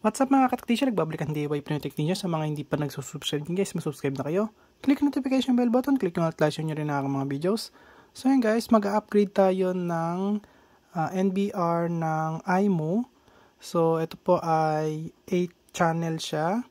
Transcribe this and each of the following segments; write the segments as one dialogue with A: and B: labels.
A: What's up mga ka-technician? Nagbabalikan DIY Pinoy Technician. Sa mga hindi pa nagsusubscribe din guys, masubscribe na kayo. Click yung notification bell button, click yung notification nyo rin na aking mga videos. So yun guys, mag-upgrade tayo ng NBR ng IMO. So ito po ay 8 channel siya.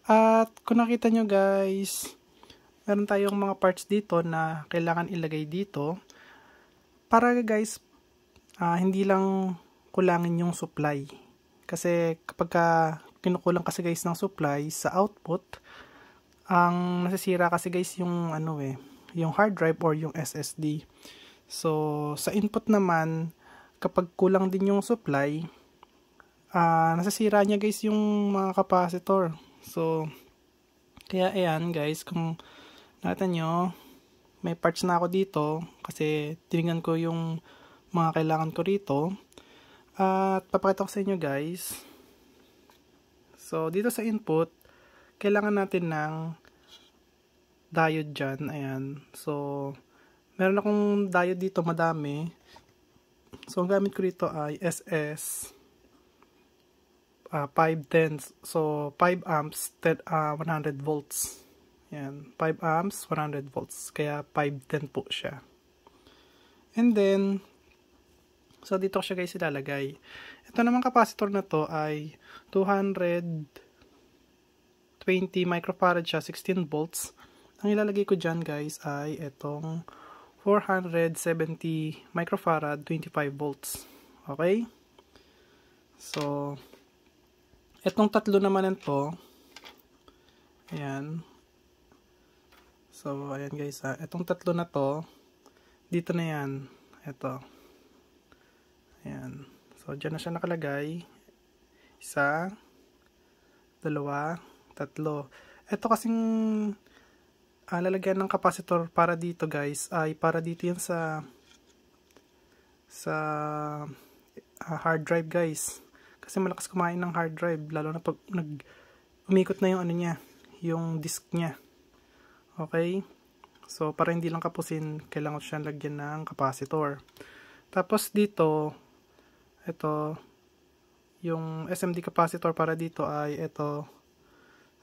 A: At kung nakita nyo guys, meron tayong mga parts dito na kailangan ilagay dito. Para guys, hindi lang kulangin yung supply. Kasi kapag kinukulang kasi guys ng supply sa output, ang nasisira kasi guys yung yung hard drive or yung SSD. So sa input naman, kapag kulang din yung supply, nasisira niya guys yung mga capacitor. So kaya ayan guys, kung nakita nyo, may parts na ako dito kasi tinignan ko yung mga kailangan ko rito. At papakita ko sa inyo guys. So dito sa input, kailangan natin ng diode dyan. Ayan. So meron akong diode dito madami. So ang gamit ko rito ay SS 510. So 5 amps 100 volts. Ayan. 5 amps 100 volts. Kaya 510 po siya. And then so dito ko siya guys ilalagay. Ito naman capacitor na to ay 220 microfarad siya, 16 volts. Ang ilalagay ko dyan guys ay itong 470 microfarad, 25 volts. Okay? So itong tatlo naman nito, ayan. So ayan guys, itong tatlo na to, dito na yan. Ito. Ayan. So, dyan na siya nakalagay. 1, 2, 3. Ito kasing lalagyan ng capacitor para dito guys, ay para dito yan sa hard drive guys. Kasi malakas kumain ng hard drive, lalo na pag umikot na yung niya, yung disk niya. Okay? So, para hindi lang kapusin, kailangan siya lagyan ng capacitor. Tapos dito, ito, yung SMD capacitor para dito ay ito.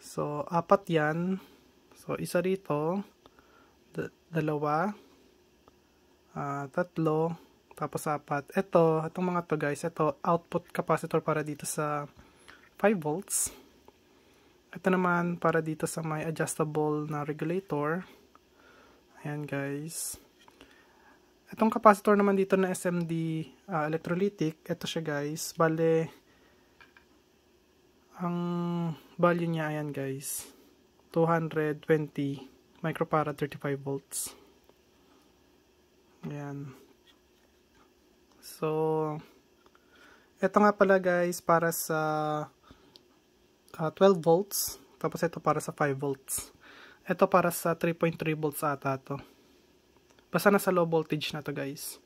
A: So, 4 yan. So, isa rito, 2, 3, tapos 4. Itong mga to guys, ito, output capacitor para dito sa 5 volts. Ito naman para dito sa may adjustable na regulator. Ayan guys. Itong capacitor naman dito na SMD electrolytic, ito siya guys. Bale, ang value niya, ayan guys, 220 microfarad, 35 volts. Ayan. So, ito nga pala guys, para sa 12 volts. Tapos ito para sa 5 volts. Ito para sa 3.3 volts ata to. Basta nasa low voltage na to guys.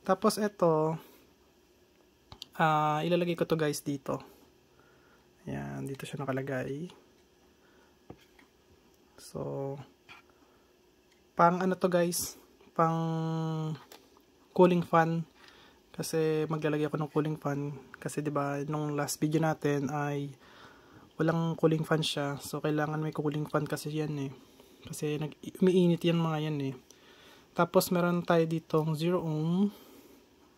A: Tapos ito, ilalagay ko to guys dito. Ayan, dito siya nakalagay. So, pang ano to guys, pang cooling fan. Kasi maglalagay ako ng cooling fan. Kasi diba, nung last video natin ay walang cooling fan siya. So, kailangan may cooling fan kasi yan eh. Kasi umiinit yan mga yan eh. Tapos meron tayo ditong 0 ohm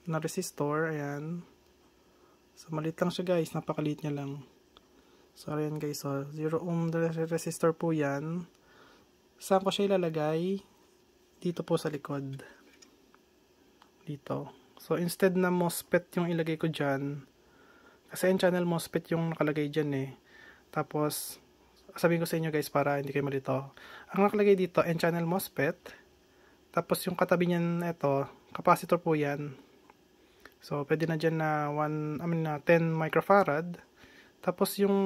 A: na resistor. Ayan. So maliit lang siya guys. Napakaliit niya lang. So ayan guys. So 0 ohm resistor po yan. Saan ko siya ilalagay? Dito po sa likod. Dito. So instead na MOSFET yung ilagay ko dyan. Kasi N-channel MOSFET yung nakalagay dyan eh. Tapos sabihin ko sa inyo guys para hindi kayo malito. Ang nakalagay dito N-channel MOSFET. Tapos yung katabi niyan, ito, capacitor po yan. So, pwede na dyan na 10 microfarad. Tapos yung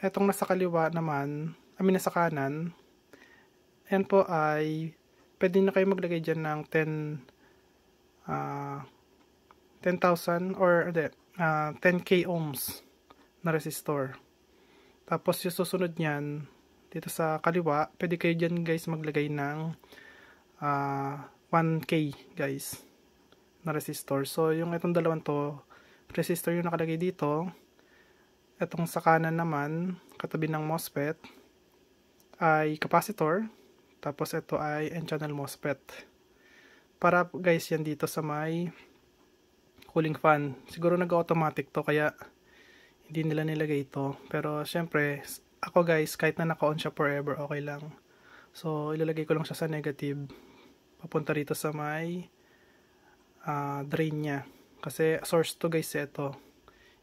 A: etong nasa kaliwa naman, nasa kanan, yan po ay, pwede na kayo maglagay dyan ng 10,000 or 10k ohms na resistor. Tapos yung susunod niyan, dito sa kaliwa, pwede kayo dyan guys maglagay ng 1K guys na resistor. So yung itong dalawang to, resistor yung nakalagay dito. Itong sa kanan naman, katabi ng MOSFET, ay capacitor. Tapos ito ay N-channel MOSFET. Para guys yan dito sa may cooling fan. Siguro nag-automatic to kaya hindi nila nilagay ito. Pero syempre, ako guys, kahit na naka-on siya forever, okay lang. So, ilalagay ko lang siya sa negative. Papunta rito sa may drain niya. Kasi source to guys, ito.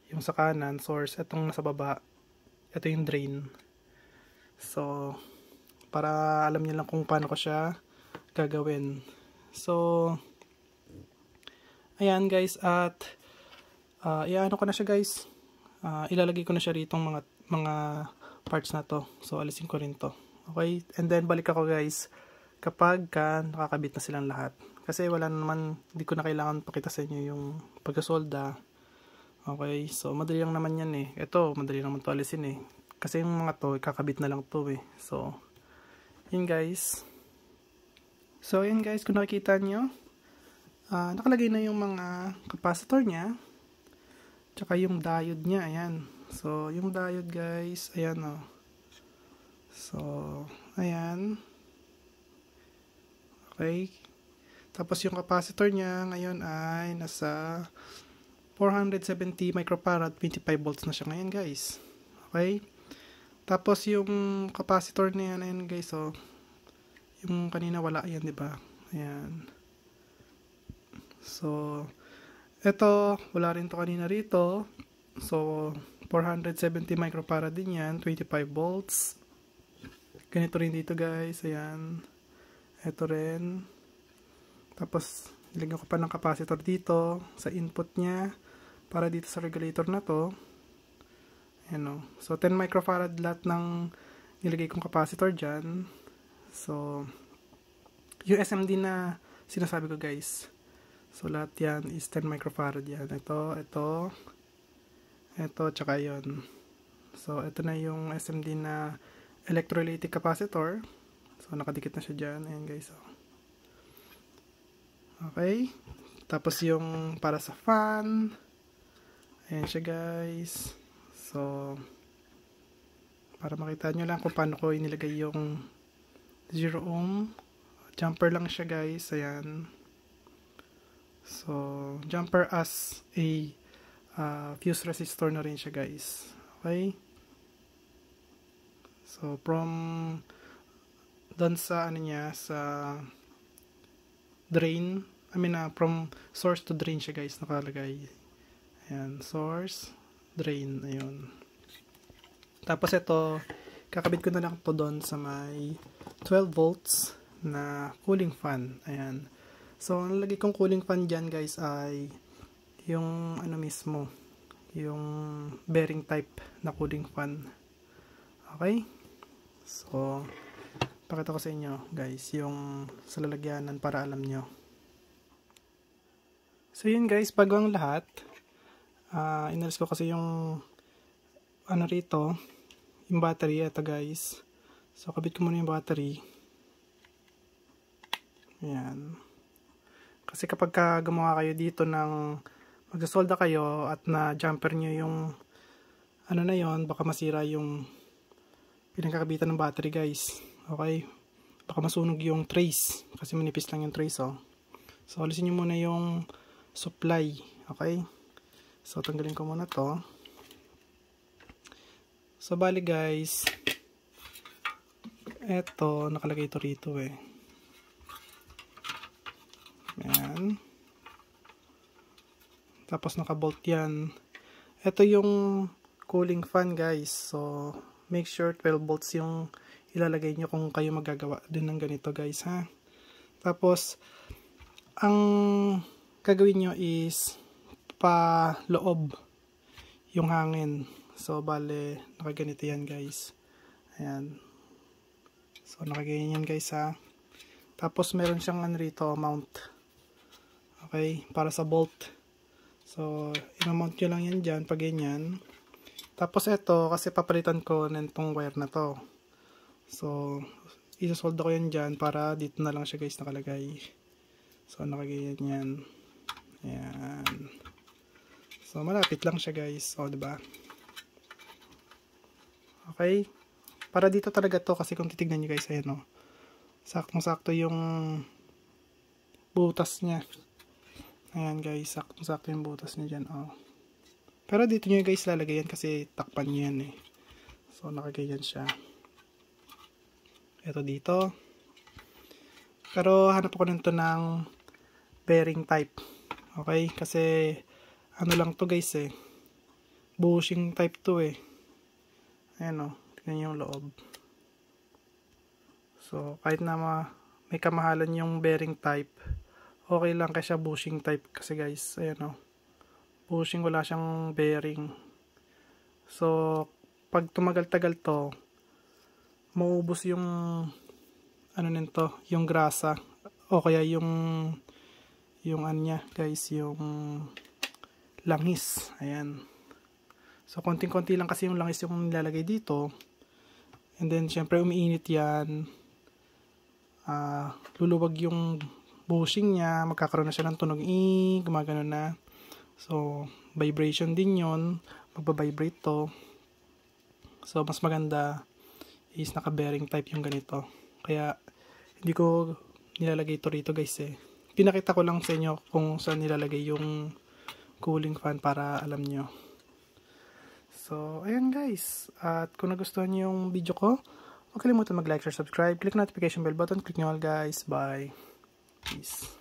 A: Yung sa kanan, source. Itong nasa baba, ito yung drain. So, para alam niyo lang kung paano ko siya gagawin. So, ayan guys, at iano ko na siya guys. Ilalagay ko na siya rito mga parts na to. So, alisin ko rin to. Okay? And then, balik ako guys kapag nakakabit na silang lahat. Kasi wala naman, hindi ko na kailangan pakita sa inyo yung pagkasolda. Okay? So, madali lang naman yan eh. Ito, madali naman to alisin eh. Kasi yung mga to, kakabit na lang to eh. So, yun guys. So, yun guys, kung nakikita nyo, nakalagay na yung mga capacitor niya. Tsaka yung diode niya, ayan. So, yung diode guys, ayan o. So, ayan. Okay. Tapos yung capacitor niya ngayon ay nasa 470 microfarad, 25 volts na siya ngayon guys. Okay. Tapos yung capacitor na yan, ayan guys, so, yung kanina wala, ayan, diba? Ayan. So, ito, wala rin to kanina rito. So, 470 microfarad din yan, 25 volts. Ganito rin dito guys, ayan. Ito rin. Tapos, nilagyan ko pa ng capacitor dito sa input niya para dito sa regulator na to. Ayan o. So, 10 microfarad lahat ng nilagay kong capacitor dyan. So, yung SMD na sinasabi ko guys. So, lahat yan is 10 microfarad yan. Ito, tsaka yun. So, ito na yung SMD na electrolytic capacitor. So, nakadikit na siya dyan. Ayan guys. So. Okay. Tapos yung para sa fan. Ayan siya guys. So, para makita nyo lang kung paano ko inilagay yung 0 ohm. Jumper lang siya guys. Ayan. So, jumper as a fuse resistor na rin siya guys. Okay. So, from doon sa ano niya, sa drain, from source to drain siya guys, nakalagay. Ayan, source, drain, ayun. Tapos ito, kakabit ko na lang to doon sa may 12 volts na cooling fan. Ayan. So, ang nalagay kong cooling fan dyan guys ay yung ano mismo, yung bearing type na cooling fan. Okay? So, pakita ko sa inyo guys yung sa lalagyanan para alam nyo. So yun guys, bago ang lahat, inalis ko kasi yung ano rito, yung battery. Ito guys, so kabit ko muna yung battery. Ayan. Kasi kapag gumawa kayo dito ng magsasolda kayo at na jumper nyo yung ano na yon, baka masira yung pinagkakabitan ng battery guys. Okay, baka masunog yung trace kasi manipis lang yung trace oh. So alisin nyo muna yung supply. Okay, so tanggalin ko muna to. So bali guys, eto nakalagay ito rito eh. Ayan. Tapos nakabolt yan. Ito yung cooling fan guys. So make sure 12 volts yung ilalagay nyo kung kayo magagawa din ng ganito guys ha. Tapos ang gagawin nyo is pa loob yung hangin. So bale nakaganito yan guys. Ayan. So nakaganyan yan guys ha. Tapos meron siyang ano rito, mount. Okay, para sa bolt. So i-mount nyo lang yan dyan pag ganyan. Tapos ito, kasi papalitan ko nitong wire na to. So, isasolda ko yan dyan para dito na lang siya guys nakalagay. So, nakaganyan yan. Ayan. So, malapit lang siya guys. O, diba? Okay? Para dito talaga to kasi kung titignan nyo guys, ayan o. Saktong-sakto yung butas niya. Ayan guys, saktong-sakto yung butas niya dyan. Oh. Pero dito nyo guys lalagay yan kasi takpan nyo yan eh. So nakaganyan siya. Ito dito. Pero hanap ko nito ng bearing type. Okay? Kasi ano lang to guys eh. Bushing type to eh. Ayan o. Tignan yung loob. So kahit na may kamahalan yung bearing type, okay lang kasi bushing type kasi guys. Ayan o. Bushing, wala siyang bearing. So pag tumagal-tagal to, maubos yung ano nito, yung grasa o kaya yung ano niya guys, yung langis. Ayan. So konting-konti lang kasi yung langis yung nilalagay dito. And then syempre umiinit yan. Luluwag yung bushing niya, magkakaroon na siya ng tunog, gumagano na. So vibration din yon, magbabibrate to. So mas maganda is naka bearing type yung ganito. Kaya hindi ko nilalagay ito rito guys eh. Pinakita ko lang sa inyo kung saan nilalagay yung cooling fan para alam nyo. So ayan guys, at kung nagustuhan nyo yung video ko, huwag kalimutan mag-like, share, subscribe, click notification bell button, click nyo all guys. Bye. Peace.